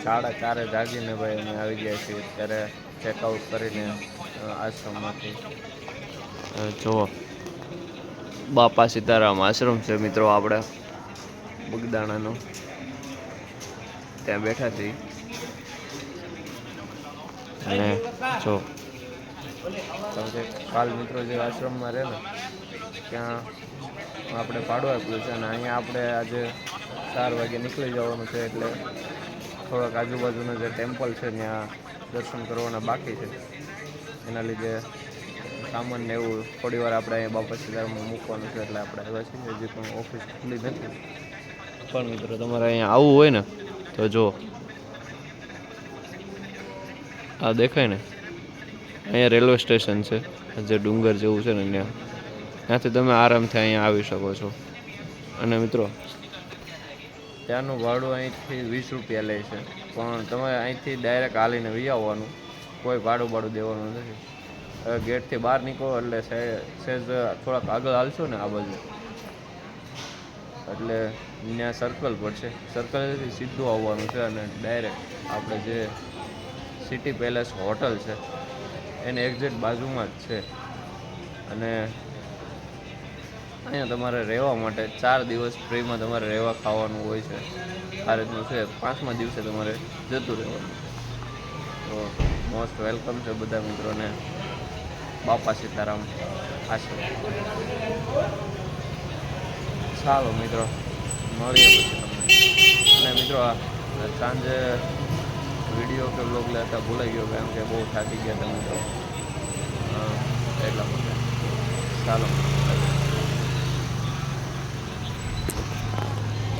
4:30 જાગીને ભાઈ અમે આવી ગયા છીએ ત્યારે ચેકઆઉટ કરીને આશ્રમમાંથી જુઓ બાપા સીતારામ આશ્રમ છે મિત્રો આપણે બગદાણાનો ત્યાં બેઠા છીએ અને જો કારણ કે કાલ મિત્રો જે આશ્રમમાં રહે ને ત્યાં આપણે ભાડું આપ્યું છે અને અહીંયા આપણે આજે 4 વાગે નીકળી જવાનું છે એટલે થોડાક આજુબાજુના જે ટેમ્પલ છે ત્યાં દર્શન કરવાના બાકી છે એના લીધે સામાન ને એવું થોડી વાર આપણે અહીંયા બાપા સીતારામમાં મૂકવાનું છે એટલે આપણે આવ્યા છીએ હજી પણ ઓફિસ ખુલ્લી નથી પણ મિત્રો તમારે અહીંયા આવવું હોય ને તો જો આ દેખાય ને અહીંયા રેલવે સ્ટેશન છે જે ડુંગર જેવું છે ને ત્યાંથી તમે આરામથી અહીંયા આવી શકો છો અને મિત્રો ત્યાંનું ભાડું અહીંથી 20 રૂપિયા લે છે પણ તમે અહીંથી ડાયરેક્ટ હાલીને વી આવવાનું કોઈ ભાડું દેવાનું નથી ગેટથી બહાર નીકળો એટલે સહેજ થોડાક આગળ હાલશો ને આ બાજુ એટલે ત્યાં સર્કલ પડશે સર્કલથી સીધું આવવાનું છે અને ડાયરેક્ટ આપણે જે સિટી પેલેસ હોટલ છે એની એક્ઝેક્ટ બાજુમાં જ છે અને અહીંયા તમારે રહેવા માટે 4 દિવસ ફ્રીમાં તમારે રહેવા ખાવાનું હોય છે આ રીતનું છે 5મા દિવસે તમારે જતું રહેવાનું તો મોસ્ટ વેલકમ છે બધા મિત્રોને બાપા સીતારામ આશ્રમ ચાલો મિત્રો મળીએ પછી તમને અને મિત્રો સાંજે વિડીયો કે બ્લોગ લેતા ભૂલાઈ ગયો કેમ કે બહુ થાકી ગયા હતા મિત્રો એટલા માટે ચાલો